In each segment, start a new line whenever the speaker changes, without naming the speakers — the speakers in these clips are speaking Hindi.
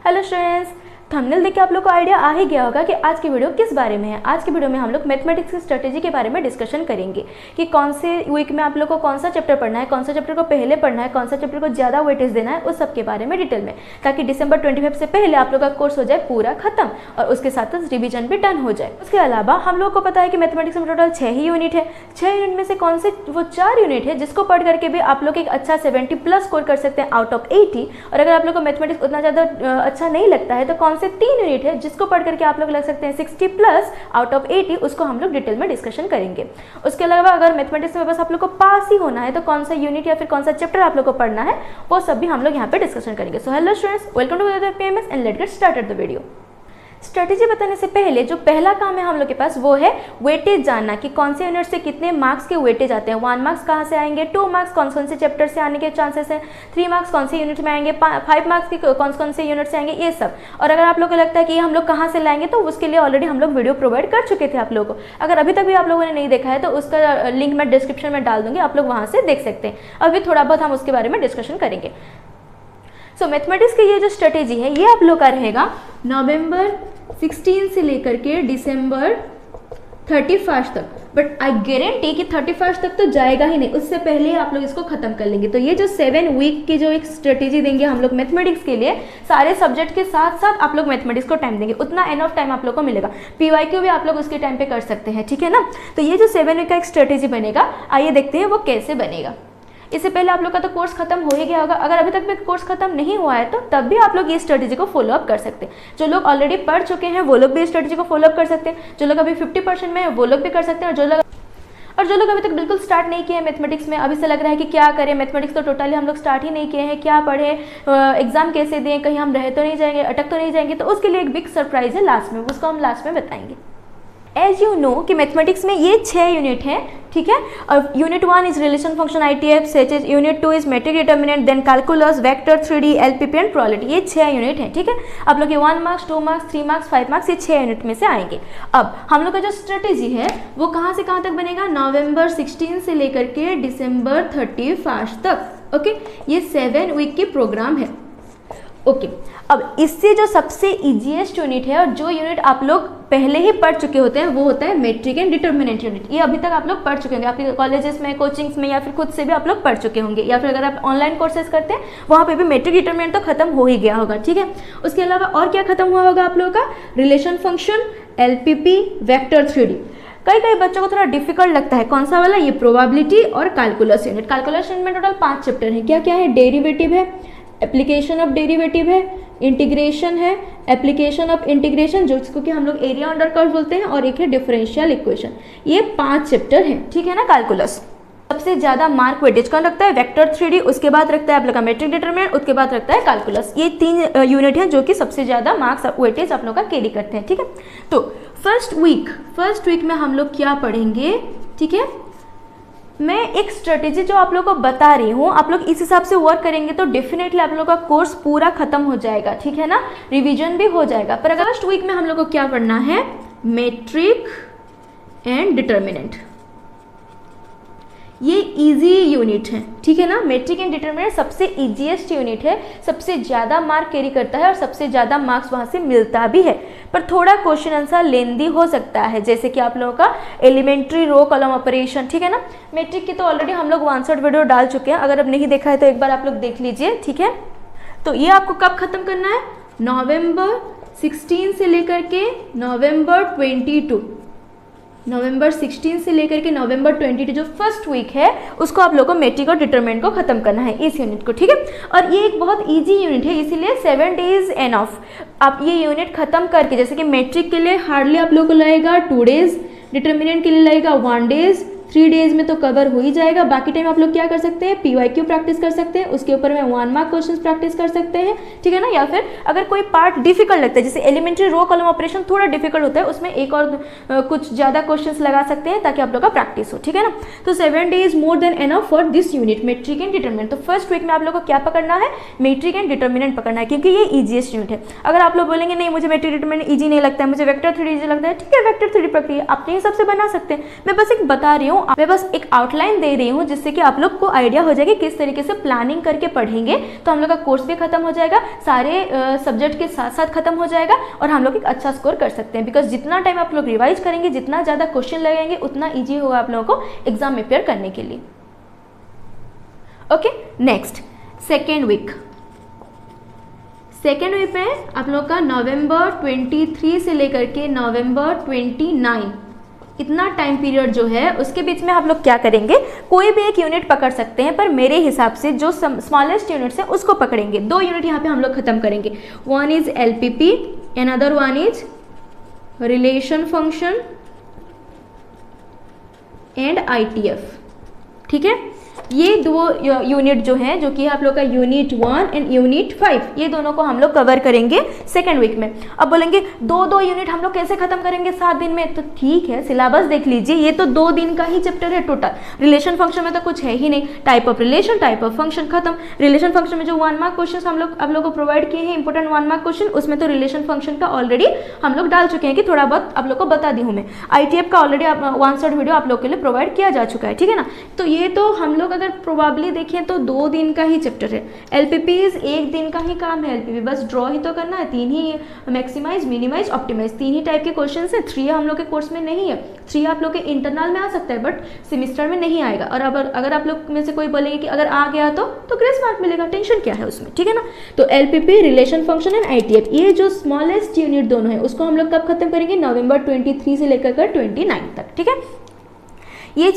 हेलो स्टूडेंट्स, थंबनेल देख के आप लोग को आइडिया आ ही गया होगा कि आज की वीडियो किस बारे में है। आज की वीडियो में हम लोग मैथमेटिक्स की स्ट्रेटेजी के बारे में डिस्कशन करेंगे कि कौन से वीक में आप लोग को कौन सा चैप्टर पढ़ना है, कौन सा चैप्टर को पहले पढ़ना है, कौन सा चैप्टर को ज़्यादा वेटेज देना है, उस सब के बारे में डिटेल में, ताकि दिसंबर 25 से पहले आप लोग का कोर्स हो जाए पूरा खत्म और उसके साथ साथ रिविजन भी डन हो जाए। उसके अलावा हम लोग को पता है कि मैथमेटिक्स में टोटल 6 ही यूनिट है। 6 यूनिट में से कौन से वो 4 यूनिट है जिसको पढ़ करके भी आप लोग एक अच्छा 70+ स्कोर कर सकते हैं आउट ऑफ 80। और अगर आप लोग को मैथमेटिक्स उतना ज़्यादा अच्छा नहीं लगता है तो कौन से 3 यूनिट है जिसको पढ़ करके आप लोग लग सकते हैं 60+ आउट ऑफ 80, उसको हम लोग डिटेल में डिस्कशन करेंगे। उसके अलावा अगर मैथमेटिक्स में बस आप लोग को पास ही होना है तो कौन सा यूनिट या फिर कौन सा चैप्टर आप लोग को पढ़ना है वो सब भी हम लोग यहाँ पे डिस्कशन करेंगे। So hello students, welcome to PMS and let's get started the video. Strategy बताने से पहले जो पहला काम है हम लोग के पास वो है वेटेज जानना कि कौन से यूनिट से कितने मार्क्स के वेटेज आते हैं। 1 मार्क्स कहाँ से आएंगे, 2 मार्क्स कौन कौन से चैप्टर से आने के चांसेस हैं, 3 मार्क्स कौन से यूनिट में आएंगे, 5 मार्क्स के कौन से यूनिट से आएंगे, ये सब। और अगर आप लोग को लगता है कि ये हम लोग कहाँ से लाएंगे तो उसके लिए ऑलरेडी हम लोग वीडियो प्रोवाइड कर चुके थे आप लोगों को। अगर अभी तक भी आप लोगों ने नहीं देखा है तो उसका लिंक मैं डिस्क्रिप्शन में डाल दूंगी, आप लोग वहाँ से देख सकते हैं। अभी थोड़ा बहुत हम उसके बारे में डिस्कशन करेंगे। सो मैथमेटिक्स की ये जो स्ट्रेटेजी है ये आप लोग का रहेगा नवंबर 16 से लेकर के दिसंबर 31 तक। बट आई गारंटी कि 31 तक तो जाएगा ही नहीं, उससे पहले आप लोग इसको खत्म कर लेंगे। तो ये जो 7 वीक की जो एक स्ट्रेटेजी देंगे हम लोग मैथमेटिक्स के लिए, सारे सब्जेक्ट के साथ साथ आप लोग मैथमेटिक्स को टाइम देंगे, उतना एनफ टाइम आप लोग को मिलेगा। PYQ भी आप लोग उसके टाइम पे कर सकते हैं, ठीक है ना। तो ये जो 7 वीक का एक स्ट्रेटेजी बनेगा, आइए देखते हैं वो कैसे बनेगा। इससे पहले आप लोग का तो कोर्स खत्म हो ही गया होगा। अगर अभी तक भी कोर्स खत्म नहीं हुआ है तो तब भी आप लोग ये स्ट्रेटेजी को फॉलो अप कर सकते हैं। जो लोग ऑलरेडी पढ़ चुके हैं वो लोग भी इस स्ट्रेटेजी को फॉलो अप कर सकते हैं, जो लोग अभी 50% में है वो लोग भी कर सकते हैं, और जो लोग अभी तक बिल्कुल स्टार्ट नहीं किए हैं मैथमेटिक्स में, अभी से लग रहा है कि क्या करें, मैथमेटिक्स तो टोटली हम लोग स्टार्ट ही नहीं किए हैं, क्या पढ़े, एग्जाम कैसे दें, कहीं हम रह तो नहीं जाएंगे, अटक तो नहीं जाएंगे, तो उसके लिए एक बिग सरप्राइज है लास्ट में, उसको हम लास्ट में बताएंगे। एज यू नो कि मैथमेटिक्स में ये 6 यूनिट हैं, ठीक है। और unit 1 is relation function ITF, unit 2 is matrix determinant, then calculus, vector, 3D, LPP and probability. ये 6 यूनिट हैं, ठीक है। आप लोग ये 1 मार्क्स, 2 मार्क्स, 3 मार्क्स, 5 मार्क्स, ये 6 यूनिट में से आएंगे। अब हम लोग का जो स्ट्रेटेजी है वो कहाँ से कहाँ तक बनेगा, नवंबर 16 से लेकर के दिसंबर 31 तक। ओके, ये 7 वीक की प्रोग्राम है। ओके, अब इससे जो सबसे इजीएस्ट यूनिट है और जो यूनिट आप लोग पहले ही पढ़ चुके होते हैं वो होता है मैट्रिक एंड डिटर्मिनेंट यूनिट। ये अभी तक आप लोग पढ़ चुके होंगे, आपके कॉलेजेस में, कोचिंग्स में, या फिर खुद से भी आप लोग पढ़ चुके होंगे, या फिर अगर आप ऑनलाइन कोर्सेज करते हैं वहाँ पे भी मैट्रिक डिटर्मिनेंट तो खत्म हो ही गया होगा, ठीक है। उसके अलावा और क्या खत्म हुआ होगा आप लोगों का, relation function, LPP, vector, 3D। कई बच्चों को थोड़ा डिफिकल्ट लगता है कौन सा वाला, ये प्रोबेबिलिटी और कैलकुलस यूनिट। कैलकुलस यूनिट में टोटल 5 चैप्टर हैं। क्या क्या है, डेरिवेटिव है, एप्लीकेशन ऑफ डेरिवेटिव है, इंटीग्रेशन है, एप्लीकेशन ऑफ इंटीग्रेशन जिसको कि हम लोग एरिया अंडर कर्व बोलते हैं, और एक है डिफरेंशियल इक्वेशन। ये 5 चैप्टर हैं, ठीक है ना। कैलकुलस सबसे ज़्यादा मार्क वेटेज कौन रखता है, वेक्टर, 3D, उसके बाद रखता है आप लोग का मैट्रिक डिटर्मिनेंट, उसके बाद रखता है कैलकुलस। ये 3 यूनिट हैं जो कि सबसे ज़्यादा मार्क्स वेटेज आप लोग का कैरी करते हैं, ठीक है। तो फर्स्ट वीक में हम लोग क्या पढ़ेंगे, ठीक है। मैं एक स्ट्रेटेजी जो आप लोग को बता रही हूँ, आप लोग इस हिसाब से वर्क करेंगे तो डेफिनेटली आप लोग का कोर्स पूरा खत्म हो जाएगा, ठीक है ना, रिवीजन भी हो जाएगा। पर अगर फर्स्ट वीक में हम लोग को क्या पढ़ना है, मैट्रिक एंड डिटर्मिनेंट। ये इजी यूनिट है, ठीक है ना। मैट्रिक एंड डिटर्मिनेंट सबसे इजीएस्ट यूनिट है, सबसे ज़्यादा मार्क कैरी करता है और सबसे ज़्यादा मार्क्स वहाँ से मिलता भी है। पर थोड़ा क्वेश्चन आंसर लेंदी हो सकता है, जैसे कि आप लोगों का एलिमेंट्री रो कॉलम ऑपरेशन, ठीक है ना। मैट्रिक की तो ऑलरेडी हम लोग 1 शॉट वीडियो डाल चुके हैं, अगर अब नहीं देखा है तो एक बार आप लोग देख लीजिए, ठीक है। तो ये आपको कब खत्म करना है, नवंबर 16 से लेकर के नवंबर 22, नवंबर 16 से लेकर के नवंबर 22 जो फर्स्ट वीक है उसको आप लोगों को मैट्रिक और डिटर्मिनेंट को खत्म करना है, इस यूनिट को, ठीक है। और ये एक बहुत इजी यूनिट है, इसीलिए 7 डेज एनफ। आप ये यूनिट खत्म करके, जैसे कि मैट्रिक के लिए हार्डली आप लोगों को लगेगा 2 डेज, डिटर्मिनेंट के लिए लगेगा 1 डेज, 3 डेज में तो कवर हो ही जाएगा। बाकी टाइम आप लोग क्या कर सकते हैं, PYQ प्रैक्टिस कर सकते हैं, उसके ऊपर में 1 मार्क क्वेश्चंस प्रैक्टिस कर सकते हैं, ठीक है ना। या फिर अगर कोई पार्ट डिफिकल्ट लगता है, जैसे एलिमेंट्री रो कॉलम ऑपरेशन थोड़ा डिफिकल्ट होता है, उसमें एक और कुछ ज़्यादा क्वेश्चंस लगा सकते हैं ताकि आप लोग का प्रैक्टिस हो, ठीक है ना। तो 7 days more than enough for this unit matrix and determinant. तो फर्स्ट वीक में आप लोग को क्या पकड़ना है, मैट्रिक एंड डिटर्मिनेंट पकड़ना है, क्योंकि ये ईजीएस्ट यूनिट है। अगर आप लोग बोलेंगे नहीं मुझे मैट्रिक डिटर्मिनेंट ईजी नहीं लगता है, मुझे वेक्टर 3D ईजी लगता है, ठीक है, वेक्टर 3D प्रक्रिया अपने हिसाब से बना सकते हैं। मैं बस एक बता रही हूँ हूँ, मैं बस एक आउटलाइन दे रही हूँ जिससे कि आप लोग को आइडिया हो जाएगा किस तरीके से प्लानिंग करके पढ़ेंगे तो हम लोग का कोर्स भी खत्म हो जाएगा, सारे सब्जेक्ट के साथ साथ खत्म हो जाएगा और हम लोग एक अच्छा स्कोर कर सकते हैं। बिकॉज जितना टाइम आप लोग रिवाइज करेंगे, जितना ज़्यादा क्वेश्चन लगेंगे, उतना ईजी होगा आप लोगों को एग्जाम में प्रिपेयर करने के लिए। ओके, नेक्स्ट सेकेंड वीक में आप लोग का नवंबर 23 से लेकर के नवंबर 29 इतना टाइम पीरियड जो है उसके बीच में आप लोग क्या करेंगे, कोई भी एक यूनिट पकड़ सकते हैं, पर मेरे हिसाब से जो स्मॉलेस्ट यूनिट्स है उसको पकड़ेंगे। 2 यूनिट यहाँ पे हम लोग खत्म करेंगे, one is LPP, another one is relation function and ITF। ठीक है, ये 2 यूनिट जो है, जो कि आप लोग का यूनिट 1 एंड यूनिट 5, ये दोनों को हम लोग कवर करेंगे सेकेंड वीक में। अब बोलेंगे 2 यूनिट हम लोग कैसे खत्म करेंगे 7 दिन में? तो ठीक है, सिलेबस देख लीजिए, ये तो 2 दिन का ही चैप्टर है टोटल। रिलेशन फंक्शन में तो कुछ है ही नहीं, type of relation, type of function खत्म। रिलेशन फंक्शन में जो 1 मार्क क्वेश्चन हम लोग आप लोग को प्रोवाइड किए हैं, इंपॉर्टेंट 1 मार्क क्वेश्चन, उसमें तो रिलेशन फंक्शन का ऑलरेडी हम लोग डाल चुके हैं कि थोड़ा बहुत आप लोग को बता दी हूँ मैं। ITF का ऑलरेडी 1 शॉट वीडियो आप लोग के लिए प्रोवाइड किया जा चुका है। ठीक है ना, तो ये तो हम लोग अगर प्रोबेबली देखें तो 2 दिन का ही चैप्टर है। LPP 1 दिन का ही काम है, LPP बस ड्रॉ ही तो करना है, 3 ही मैक्सिमाइज, मिनिमाइज, ऑप्टिमाइज, 3 ही टाइप के क्वेश्चन है। 3 हम लोग के कोर्स में नहीं है, 3 आप लोग के इंटरनल में आ सकता है बट सेमिस्टर में नहीं आएगा। और अगर आप लोग में से कोई बोलेंगे कि अगर आ गया तो ग्रेस मार्क मिलेगा, टेंशन क्या है उसमें। ठीक है ना, तो LPP, relation function and ITF, ये जो स्मॉलेस्ट यूनिट दोनों है उसको हम लोग कब खत्म करेंगे, नवंबर 23 से लेकर 29 तक। ठीक है, ये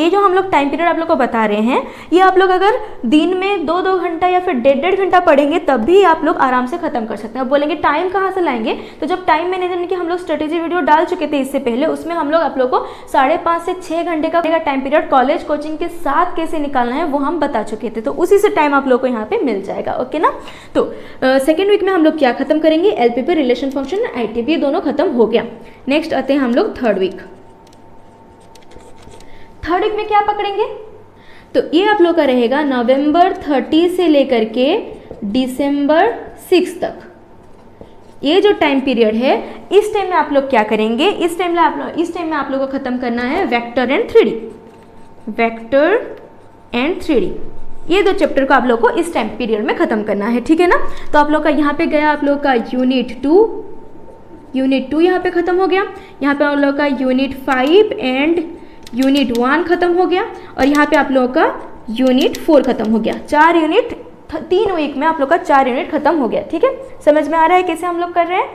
जो हम लोग टाइम पीरियड आप लोग को बता रहे हैं, ये आप लोग अगर दिन में 2-2 घंटा या फिर 1.5 घंटा पढ़ेंगे तब भी आप लोग आराम से खत्म कर सकते हैं। अब बोलेंगे टाइम कहाँ से लाएंगे, तो जब टाइम मैनेजमेंट की हम लोग स्ट्रेटेजी वीडियो डाल चुके थे इससे पहले, उसमें हम लोग आप लोग को 5.5 से 6 घंटे का टाइम पीरियड कॉलेज कोचिंग के साथ कैसे निकालना है वो हम बता चुके थे, तो उसी से टाइम आप लोग को यहाँ पे मिल जाएगा। ओके ना, तो सेकेंड वीक में हम लोग क्या खत्म करेंगे, LPP, रिलेशन फंक्शन, ITF, ये दोनों खत्म हो गया। नेक्स्ट आते हैं हम लोग थर्ड वीक में क्या पकड़ेंगे, तो ये आप लोग का रहेगा नवंबर 30 से लेकर के दिसंबर 6 तक। ये जो टाइम पीरियड है, इस टाइम में आप लोग क्या करेंगे, इस टाइम में आप लोग को खत्म करना है वेक्टर एंड 3D। ये 2 चैप्टर को आप लोग को इस टाइम पीरियड में खत्म करना है। ठीक है ना, तो आप लोग का यहाँ पे गया आप लोग का यूनिट 2 यहाँ पे खत्म हो गया। यहाँ पे आप लोग का यूनिट 5 एंड यूनिट 1 खत्म हो गया, और यहाँ पे आप लोगों का यूनिट 4 खत्म हो गया। 4 यूनिट 3 वीक में आप लोग का 4 यूनिट खत्म हो गया। ठीक है, समझ में आ रहा है कैसे हम लोग कर रहे हैं?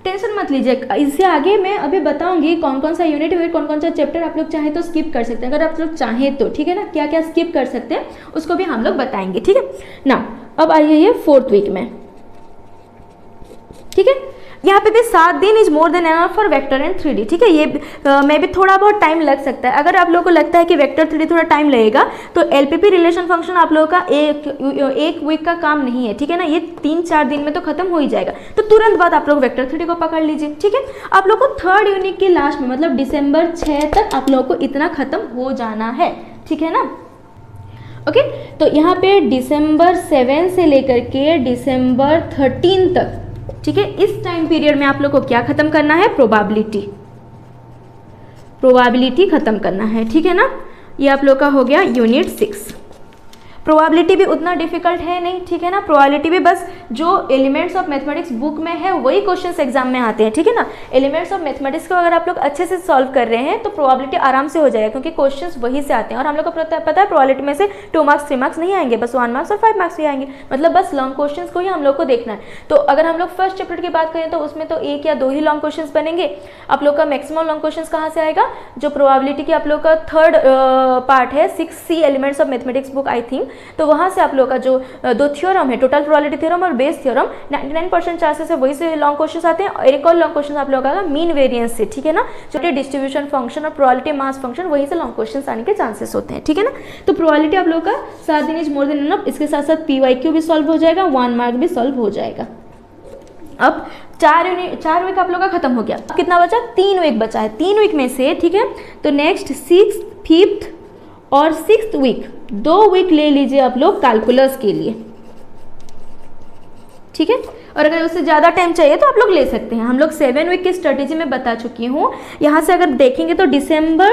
टेंशन मत लीजिए, इससे आगे मैं अभी बताऊंगी कौन कौन सा यूनिट है, कौन कौन सा चैप्टर आप लोग चाहे तो स्किप कर सकते हैं, अगर आप लोग चाहें तो। ठीक है ना, क्या क्या स्किप कर सकते हैं उसको भी हम लोग बताएंगे। ठीक है ना, अब आइए ये 4th वीक में। ठीक है, यहाँ पे भी 7 दिन is more than enough for vector and 3D। ठीक है, ये में भी थोड़ा बहुत टाइम लग सकता है। अगर आप लोगों को लगता है कि वेक्टर 3D थोड़ा टाइम लगेगा तो LPP, रिलेशन फंक्शन आप लोगों का एक वीक का काम नहीं है। ठीक है ना, ये 3-4 दिन में तो खत्म हो ही जाएगा, तो तुरंत बाद आप लोग वेक्टर 3D को पकड़ लीजिए। ठीक है, आप लोग को 3rd यूनिट के लास्ट में मतलब दिसंबर 6 तक आप लोगों को इतना खत्म हो जाना है। ठीक है ना, ओके, तो यहाँ पे दिसंबर 7 से लेकर के दिसंबर 13 तक, ठीक है, इस टाइम पीरियड में आप लोग को क्या खत्म करना है, प्रोबेबिलिटी खत्म करना है। ठीक है ना, ये आप लोग का हो गया यूनिट 6। प्रोबेबिलिटी भी उतना डिफिकल्ट है नहीं। ठीक है ना, प्रोबेबिलिटी भी बस जो एलिमेंट्स ऑफ मैथमेटिक्स बुक में है वही क्वेश्चंस एग्जाम में आते हैं। ठीक है ना, एलिमेंट्स ऑफ मैथमेटिक्स को अगर आप लोग अच्छे से सॉल्व कर रहे हैं तो प्रोबेबिलिटी आराम से हो जाएगा, क्योंकि क्वेश्चंस वही से आते हैं। और हम लोग को पता है प्रोबेबिलिटी में से 2 मार्क्स 3 मार्क्स नहीं आएंगे, बस 1 मार्क्स और 5 मार्क्स ही आएंगे, मतलब बस लॉन्ग क्वेश्चन को ही हम लोग को देखना है। तो अगर हम लोग फर्स्ट चैप्टर की बात करें तो उसमें तो 1 या 2 ही लॉन्ग क्वेश्चन बनेंगे। आप लोग का मैक्सिमम लॉन्ग क्वेश्चन कहाँ से आएगा, जो प्रोबेबिलिटी की आप लोग का 3rd पार्ट है 6C elements of mathematics book I think, तो वहाँ से आप लोग का जो 2 थ्योरम है, टोटल प्रोबेबिलिटी थ्योरम और बेस थ्योरम, 99% चांसेस है वही से लॉन्ग क्वेश्चन आते हैं। और एक और लॉन्ग क्वेश्चन आप लोग का मीन वेरिएंस से। ठीक है ना, जो डिस्ट्रीब्यूशन फंक्शन और प्रोबेबिलिटी मास फंक्शन, वही से लॉन्ग क्वेश्चन आने के चांसेस होते हैं। ठीक है ना, तो प्रोबेबिलिटी आप लोग का 7 दिन इज मोर देन इनफ। इसके साथ साथ PYQ भी सॉल्व हो जाएगा, 1 मार्क भी सॉल्व हो जाएगा। अब 4 वीक आप लोग का खत्म हो गया। अब कितना बचा, 3 वीक बचा है। 3 वीक में से, ठीक है, तो नेक्स्ट 6th, 5th और 6th वीक, 2 वीक ले लीजिए आप लोग कैलकुलस के लिए। ठीक है, और अगर उससे ज़्यादा टाइम चाहिए तो आप लोग ले सकते हैं। हम लोग 7 वीक की स्ट्रेटेजी में बता चुकी हूँ। यहाँ से अगर देखेंगे तो दिसंबर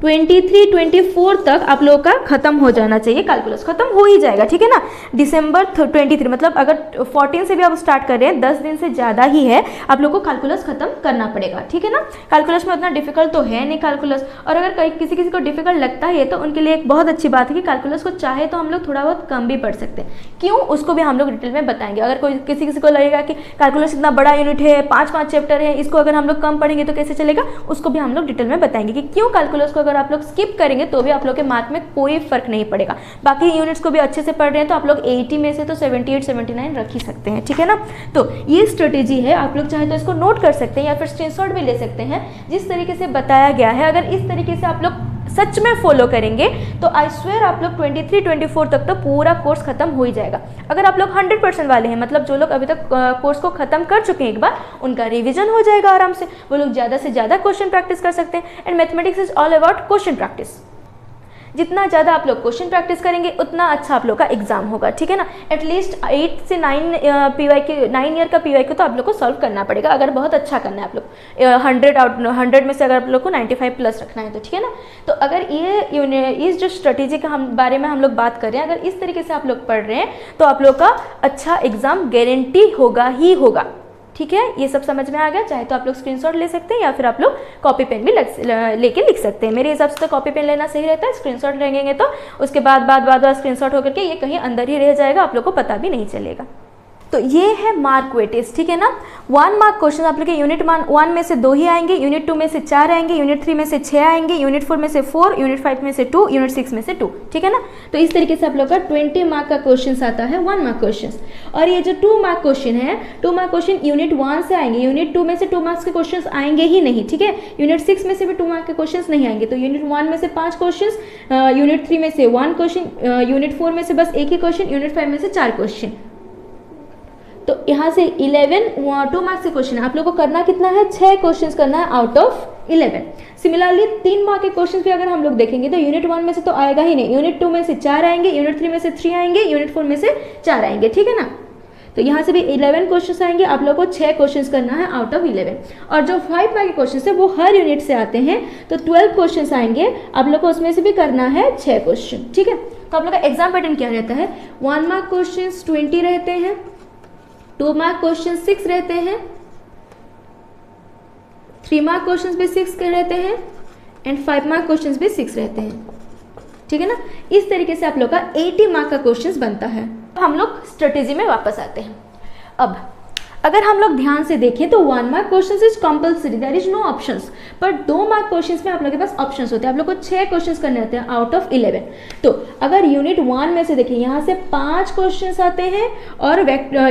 23-24 तक आप लोगों का खत्म हो जाना चाहिए, कैलकुलस खत्म हो ही जाएगा, ठीक है ना। दिसंबर 23 मतलब अगर 14 से भी आप स्टार्ट कर रहे हैं, 10 दिन से ज़्यादा ही है, आप लोग को कैलकुलस खत्म करना पड़ेगा, ठीक है ना। कैलकुलस में उतना डिफिकल्ट तो है नहीं कैलकुलस, और अगर किसी को डिफिकल्ट लगता है तो उनके लिए एक बहुत अच्छी बात है कि कैलकुलस को चाहे तो हम लोग थोड़ा बहुत कम भी पढ़ सकते हैं। क्यों, उसको भी हम लोग डिटेल में बताएंगे। अगर कोई किसी को लगेगा कि कैलकुलस इतना बड़ा यूनिट है, 5 चैप्टर है, इसको अगर हम लोग कम पढ़ेंगे तो कैसे चलेगा, उसको भी हम लोग डिटेल में बताएंगे कि क्यों कैलकुलस को अगर आप लोग स्किप करेंगे तो भी आप लोग के मार्क में कोई फर्क नहीं पड़ेगा। बाकी यूनिट्स को भी अच्छे से पढ़ रहे हैं तो आप लोग 80 में से तो 78-79 रख ही सकते हैं, ठीक है ना। तो ये स्ट्रेटेजी है, आप लोग चाहे तो इसको नोट कर सकते हैं या फिर स्क्रीनशॉट भी ले सकते हैं। जिस तरीके से बताया गया है, अगर इस तरीके से आप लोग सच में फॉलो करेंगे तो आई स्वेयर आप लोग 23-24 तक तो पूरा कोर्स खत्म हो ही जाएगा। अगर आप लोग 100% वाले हैं, मतलब जो लोग अभी तक कोर्स को खत्म कर चुके हैं एक बार, उनका रिवीजन हो जाएगा आराम से, वो लोग ज़्यादा से ज़्यादा क्वेश्चन प्रैक्टिस कर सकते हैं। And mathematics is all about question practice. जितना ज़्यादा आप लोग क्वेश्चन प्रैक्टिस करेंगे उतना अच्छा आप लोग का एग्जाम होगा, ठीक है ना। एटलीस्ट 8 से 9 ईयर का PYQ तो आप लोग को सॉल्व करना पड़ेगा, अगर बहुत अच्छा करना है आप लोग 100 में से अगर आप लोग को 95+ रखना है तो, ठीक है ना। तो अगर ये इस जो स्ट्रेटेजी का बारे में हम लोग बात कर रहे हैं, अगर इस तरीके से आप लोग पढ़ रहे हैं तो आप लोग का अच्छा एग्जाम गारंटी होगा ही होगा, ठीक है। ये सब समझ में आ गया। चाहे तो आप लोग स्क्रीनशॉट ले सकते हैं या फिर आप लोग कॉपी पेन भी लेके लिख सकते हैं। मेरे हिसाब से तो कॉपी पेन लेना सही रहता है, स्क्रीनशॉट लेंगे तो उसके बाद स्क्रीनशॉट होकर के ये कहीं अंदर ही रह जाएगा, आप लोग को पता भी नहीं चलेगा। तो ये है मार्क वेटेज, ठीक है ना। 1 मार्क क्वेश्चन आप लोग के यूनिट 1 में से 2 ही आएंगे, यूनिट 2 में से 4 आएंगे, यूनिट 3 में से 6 आएंगे, यूनिट 4 में से 4, यूनिट 5 में से 2, यूनिट 6 में से 2, ठीक है ना। तो इस तरीके से आप लोग का 20 मार्क का क्वेश्चन आता है 1 मार्क क्वेश्चन। और ये जो 2 मार्क क्वेश्चन है, 2 मार्क क्वेश्चन यूनिट 1 से आएंगे, यूनिट 2 में से 2 मार्क्स के क्वेश्चन आएंगे ही नहीं, ठीक है। यूनिट 6 में से भी 2 मार्क के क्वेश्चन नहीं आएंगे। तो यूनिट 1 में से 5 क्वेश्चन, यूनिट 3 में से 1 क्वेश्चन, यूनिट 4 में से बस 1 ही क्वेश्चन, यूनिट 5 में से 4 क्वेश्चन। तो यहाँ से 11 2 मार्क्स के क्वेश्चन है, आप लोग को करना कितना है, 6 क्वेश्चंस करना है आउट ऑफ 11। सिमिलरली 3 मार्क के क्वेश्चन भी अगर हम लोग देखेंगे तो यूनिट 1 में से तो आएगा ही नहीं, यूनिट 2 में से 4 आएंगे, यूनिट 3 में से 3 आएंगे, यूनिट 4 में से 4 आएंगे, ठीक है ना। तो यहाँ से भी 11 क्वेश्चन आएंगे, आप लोग को 6 क्वेश्चन करना है आउट ऑफ 11। और जो 5 मार्क के क्वेश्चन है वो हर यूनिट से आते हैं, तो 12 क्वेश्चन आएंगे, आप लोग को उसमें से भी करना है 6 क्वेश्चन, ठीक है। तो आप लोग का एग्जाम पैटर्न क्या रहता है, 1 मार्क क्वेश्चन 20 रहते हैं, 2 मार्क क्वेश्चन 6 रहते हैं, 3 मार्क क्वेश्चन भी 6 के रहते हैं, एंड 5 मार्क क्वेश्चन भी 6 रहते हैं, ठीक है ना। इस तरीके से आप लोग का 80 मार्क का क्वेश्चन बनता है। हम लोग स्ट्रेटेजी में वापस आते हैं। अब अगर हम लोग ध्यान से देखें तो 1 mark question is compulsory, there is no options. पर 2 मार्क क्वेश्चन में आप लोग के पास ऑप्शंस होते हैं, आप लोग को 6 क्वेश्चन करने होते हैं आउट ऑफ 11। तो अगर यूनिट 1 में से देखिए, यहाँ से 5 क्वेश्चन आते हैं, और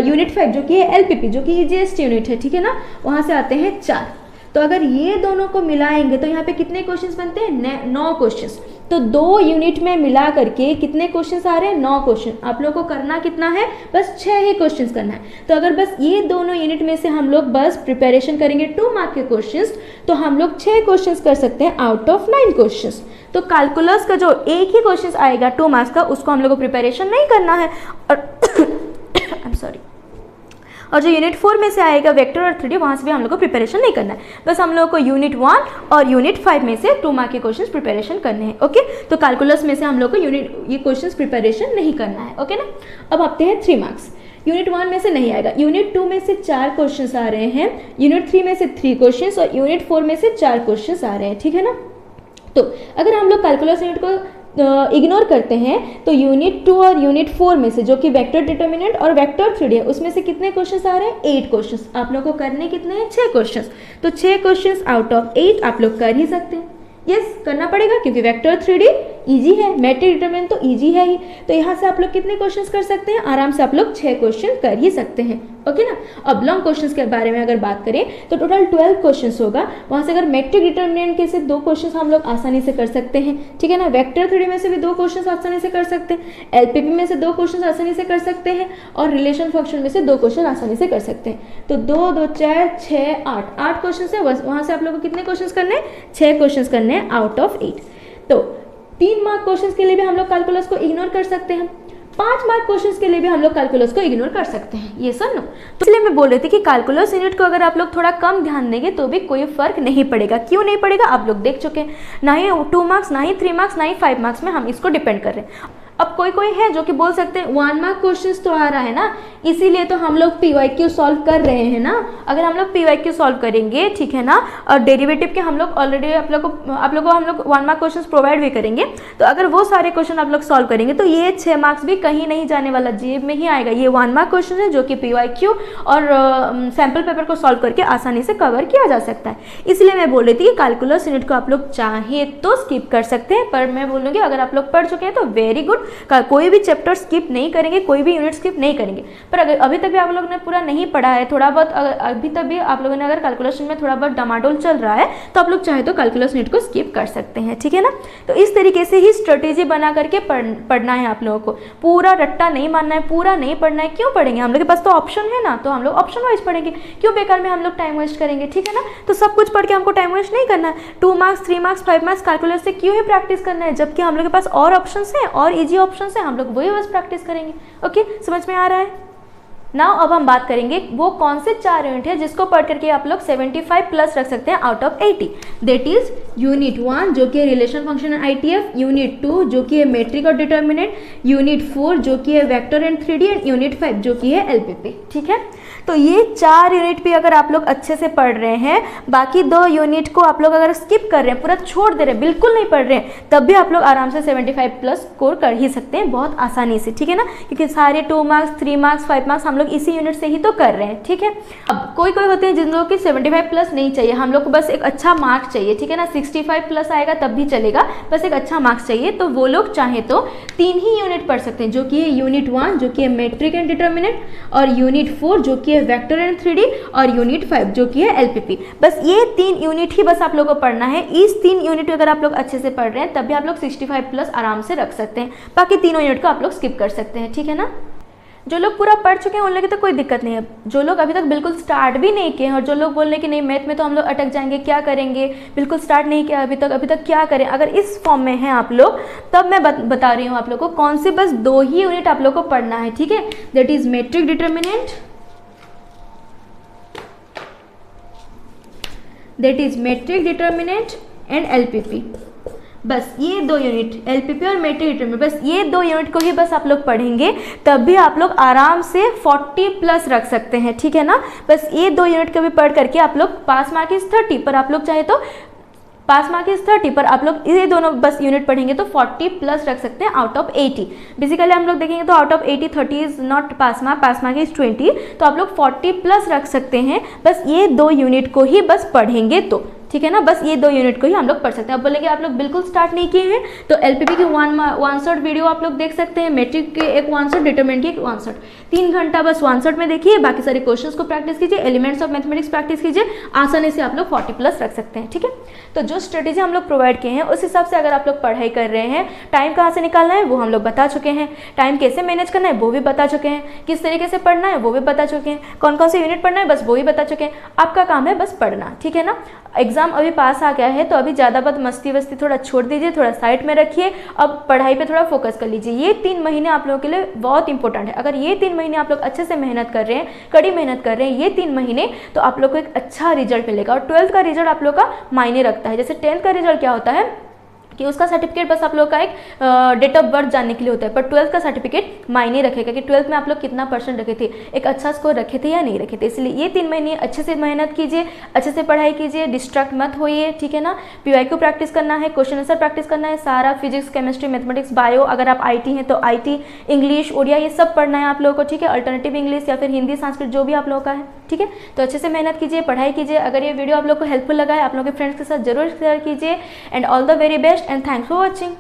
यूनिट 5 जो कि है LPP जो कि ईजीएस्ट यूनिट है, ठीक है ना, वहाँ से आते हैं 4। तो अगर ये दोनों को मिलाएंगे तो यहाँ पे कितने क्वेश्चंस बनते हैं, 9 क्वेश्चंस। तो 2 यूनिट में मिला करके कितने क्वेश्चंस आ रहे हैं, 9 क्वेश्चन। आप लोग को करना कितना है, बस 6 ही क्वेश्चंस करना है। तो अगर बस ये दोनों यूनिट में से हम लोग बस प्रिपरेशन करेंगे 2 मार्क के क्वेश्चंस, तो हम लोग 6 क्वेश्चंस कर सकते हैं आउट ऑफ 9 क्वेश्चंस। तो कैलकुलस का जो एक ही क्वेश्चन आएगा 2 मार्क्स का, उसको हम लोग को प्रिपरेशन नहीं करना है। और आई एम सॉरी, और जो यूनिट 4 में से आएगा वेक्टर और 3D, वहाँ से भी हम लोग को प्रिपरेशन नहीं करना है। बस हम लोग को यूनिट 1 और यूनिट 5 में से 2 मार्क के क्वेश्चंस प्रिपरेशन करने हैं, ओके। तो कैलकुलस में से हम लोग को ये क्वेश्चंस प्रिपरेशन नहीं करना है, ओके ना। अब आते हैं 3 मार्क्स। यूनिट 1 में से नहीं आएगा, यूनिट 2 में से 4 क्वेश्चन आ रहे हैं, यूनिट 3 में से 3 क्वेश्चन, और यूनिट 4 में से 4 क्वेश्चन आ रहे हैं, ठीक है ना। तो अगर हम लोग कैलकुलस यूनिट को इग्नोर करते हैं तो यूनिट 2 और यूनिट 4 में से, जो कि वेक्टर डिटर्मिनेंट और वेक्टर 3D है, उसमें से कितने क्वेश्चंस आ रहे हैं, 8 क्वेश्चंस। आप लोग को करने कितने हैं, 6 क्वेश्चंस। तो 6 क्वेश्चंस आउट ऑफ 8 आप लोग कर ही सकते हैं। यस, करना पड़ेगा क्योंकि वेक्टर 3D इजी है, मैट्रिक डिटरमिनेंट तो इजी है ही। तो यहाँ से आप लोग कितने क्वेश्चंस कर सकते हैं, आराम से आप लोग 6 क्वेश्चन कर ही सकते हैं, ओके ना। अब लॉन्ग क्वेश्चंस के बारे में अगर बात करें तो टोटल 12 क्वेश्चंस होगा। वहाँ से अगर मैट्रिक डिटरमिनेंट के से 2 क्वेश्चंस हम लोग आसानी से कर सकते हैं, ठीक है ना। वेक्टर 3D में से भी 2 क्वेश्चंस आसानी से कर सकते हैं, LPP में से 2 क्वेश्चंस आसानी से कर सकते हैं, और रिलेशन फंक्शन में से 2 क्वेश्चन आसानी से कर सकते हैं। तो 2 2 4 6 8 क्वेश्चन है, वहाँ से आप लोग को कितने क्वेश्चन करने हैं, 6 क्वेश्चन करने हैं आउट ऑफ 8। तो 3 मार्क क्वेश्चन के लिए भी हम लोग कैलकुलस को इग्नोर कर सकते हैं। 5 मार्क क्वेश्चंस के लिए भी हम लोग कैलकुलस को इग्नोर कर सकते हैं, ये सर नो। तो इसलिए मैं बोल रही थी कि कैलकुलस यूनिट को अगर आप लोग थोड़ा कम ध्यान देंगे तो भी कोई फर्क नहीं पड़ेगा। क्यों नहीं पड़ेगा आप लोग देख चुके हैं, ना ही 2 मार्क्स, ना ही 3 मार्क्स, ना ही 5 मार्क्स में हम इसको डिपेंड कर रहे हैं। अब कोई है जो कि बोल सकते हैं 1 मार्क क्वेश्चंस तो आ रहा है ना, इसीलिए तो हम लोग PYQ सॉल्व कर रहे हैं ना। अगर हम लोग PYQ सॉल्व करेंगे, ठीक है ना, और डेरिवेटिव के हम लोग ऑलरेडी आप लोग को हम लोग 1 मार्क क्वेश्चंस प्रोवाइड भी करेंगे, तो अगर वो सारे क्वेश्चन आप लोग सॉल्व करेंगे तो ये 6 मार्क्स भी कहीं नहीं जाने वाला, जेब में ही आएगा। ये 1 मार्क क्वेश्चन है जो कि PYQ और सैम्पल पेपर को सॉल्व करके आसानी से कवर किया जा सकता है। इसलिए मैं बोल रही थी कि कैलकुलस यूनिट को आप लोग चाहे तो स्किप कर सकते हैं, पर मैं बोलूँगी अगर आप लोग पढ़ चुके हैं तो वेरी गुड, कोई भी चैप्टर स्किप नहीं करेंगे, कोई भी यूनिट स्किप नहीं करेंगे। पर अगर अभी तक भी आप लोगों ने पूरा नहीं पढ़ा है, थोड़ा बहुत अभी तक भी आप लोगों ने अगर कैलकुलेशन में थोड़ा बहुत डमाडोल चल रहा है, तो आप लोग चाहे तो कैलकुलस यूनिट को स्किप कर सकते हैं, ठीक है ना। तो इस तरीके से ही स्ट्रेटेजी बना करके पढ़ना है आप लोगों को, पूरा रट्टा नहीं मानना है, पूरा नहीं पढ़ना है। क्यों पढ़ेंगे, हम लोग के पास तो ऑप्शन है ना, तो हम लोग ऑप्शन वाइज पढ़ेंगे, क्यों बेकार में हम लोग टाइम वेस्ट करेंगे, ठीक है ना। तो सब कुछ पढ़ के हमको टाइम वेस्ट नहीं करना है। 2 मार्क्स, 3 मार्क्स, 5 मार्क्स कैलकुलस से क्यों ही प्रैक्टिस करना है, जबकि हम लोग के पास और ऑप्शंस हैं, और ईजी ऑप्शंस हैं, हम लोग वही बस प्रैक्टिस करेंगे। ओके, समझ में आ रहा है। नाउ अब हम बात करेंगे वो कौन से 4 यूनिट है जिसको पढ़ करके आप लोग 75 प्लस रख सकते हैं out of 80। That is unit 1 जो कि है relation function and ITF, unit 2 जो कि है मेट्रिक और डिटर्मिनेंट, यूनिट 4 जो कि है vector and 3D, and unit 5 जो कि है LPP, ठीक है। तो ये 4 यूनिट भी अगर आप लोग अच्छे से पढ़ रहे हैं, बाकी 2 यूनिट को आप लोग अगर स्किप कर रहे हैं, पूरा छोड़ दे रहे हैं, बिल्कुल नहीं पढ़ रहे हैं, तब भी आप लोग आराम से 75 प्लस स्कोर कर ही सकते हैं बहुत आसानी से, ठीक है ना। क्योंकि सारे 2 मार्क्स, 3 मार्क्स, 5 मार्क्स हम लोग इसी यूनिट से ही तो कर रहे हैं, ठीक है। अब कोई होते हैं जिन लोगों की 75 प्लस नहीं चाहिए, हम लोग को बस एक अच्छा मार्क्स चाहिए, ठीक है ना। 65 प्लस आएगा तब भी चलेगा, बस एक अच्छा मार्क्स चाहिए, तो वो लोग चाहे तो 3 ही यूनिट पढ़ सकते हैं, जो कि है यूनिट 1 जो कि है मेट्रिक एंड डिटर्मिनेंट, और यूनिट 4 जो कि है वेक्टर एंड 3D, और यूनिट 5 जो कि है LPP। बस ये 3 यूनिट ही बस आप लोगों को पढ़ना है। इस 3 यूनिट अगर आप लोग अच्छे से पढ़ रहे हैं तब भी आप लोग 65 प्लस आराम से रख सकते हैं, बाकी तीनों यूनिट को आप लोग स्किप कर सकते हैं, ठीक है ना। जो लोग पूरा पढ़ चुके हैं उन लोगों की तो कोई दिक्कत नहीं है, जो लोग अभी तक बिल्कुल स्टार्ट भी नहीं किए हैं, और जो लोग बोल रहे हैं कि नहीं मैथ में तो हम लोग अटक जाएंगे, क्या करेंगे, बिल्कुल स्टार्ट नहीं किया अभी तक क्या करें, अगर इस फॉर्म में हैं आप लोग, तब मैं बता रही हूँ आप लोग को कौन से बस 2 ही यूनिट आप लोग को पढ़ना है, ठीक है। That is matrix determinant, that is matrix determinant and LPP। बस ये 2 यूनिट, LPP और मेट्रिक डिटर्मिनेंट, बस ये 2 यूनिट को ही बस आप लोग पढ़ेंगे, तब भी आप लोग आराम से 40 प्लस रख सकते हैं, ठीक है ना। बस ये 2 यूनिट को भी पढ़ करके आप लोग, पास मार्क इज 30, पर आप लोग चाहे तो पास मार्क इज 30, पर आप लोग ये दोनों बस यूनिट पढ़ेंगे तो 40 प्लस रख सकते हैं आउट ऑफ 80। बेसिकली हम लोग देखेंगे तो out of 80 30 is not pass mark is 20, तो आप लोग 40 प्लस रख सकते हैं, बस ये 2 यूनिट को ही बस पढ़ेंगे तो, ठीक है ना। बस ये 2 यूनिट को ही हम लोग पढ़ सकते हैं। अब बोलेंगे आप लोग बिल्कुल स्टार्ट नहीं किए हैं, तो LPP की 1 शॉट वीडियो आप लोग देख सकते हैं, मेट्रिक के एक 1 शॉट, डिटरमिनेंट की एक 1 शॉट, 3 घंटा बस 1 शॉट में देखिए, बाकी सारे क्वेश्चंस को प्रैक्टिस कीजिए, एलिमेंट्स ऑफ मैथमेटिक्स प्रैक्टिस कीजिए, आसानी से आप लोग 40 प्लस रख सकते हैं, ठीक है। तो जो स्ट्रेटेजी हम लोग प्रोवाइड किए हैं उस हिसाब से अगर आप लोग पढ़ाई कर रहे हैं, टाइम कहाँ से निकालना है वो हम लोग बता चुके हैं, टाइम कैसे मैनेज करना है वो भी बता चुके हैं, किस तरीके से पढ़ना है वो भी बता चुके हैं, कौन कौन से यूनिट पढ़ना है बस वो भी बता चुके हैं। आपका काम है बस पढ़ना, ठीक है ना। एग्जाम अभी पास आ गया है तो अभी ज़्यादा बहुत मस्ती वस्ती थोड़ा छोड़ दीजिए, थोड़ा साइड में रखिए, अब पढ़ाई पे थोड़ा फोकस कर लीजिए। ये 3 महीने आप लोगों के लिए बहुत इंपॉर्टेंट है। अगर ये 3 महीने आप लोग अच्छे से मेहनत कर रहे हैं, कड़ी मेहनत कर रहे हैं ये 3 महीने, तो आप लोग को एक अच्छा रिजल्ट मिलेगा। और 12th का रिजल्ट आप लोग का मायने रखता है। जैसे 10th का रिजल्ट क्या होता है कि उसका सर्टिफिकेट बस आप लोग का एक डेट ऑफ बर्थ जानने के लिए होता है, पर 12th का सर्टिफिकेट मायने रखेगा कि 12th में आप लोग कितना % रखे थे, एक अच्छा स्कोर रखे थे या नहीं रखे थे। इसलिए ये 3 महीने अच्छे से मेहनत कीजिए, अच्छे से पढ़ाई कीजिए, डिस्ट्रैक्ट मत होइए, ठीक है ना। PYQ प्रैक्टिस करना है, क्वेश्चन आंसर प्रैक्टिस करना है, सारा फिजिक्स, केमिस्ट्री, मैथमेटिक्स, बायो, अगर आप IT हैं तो IT, इंग्लिश, उड़िया, ये सब पढ़ना है आप लोगों को, ठीक है। अल्टरनेटिव इंग्लिश या फिर हिंदी, संस्कृत, जो भी आप लोगों का है, ठीक है। तो अच्छे से मेहनत कीजिए, पढ़ाई कीजिए। अगर ये वीडियो आप लोग को हेल्पफुल लगा है, आप लोगों के फ्रेंड्स के साथ जरूर शेयर कीजिए। And all the very best and thanks for watching.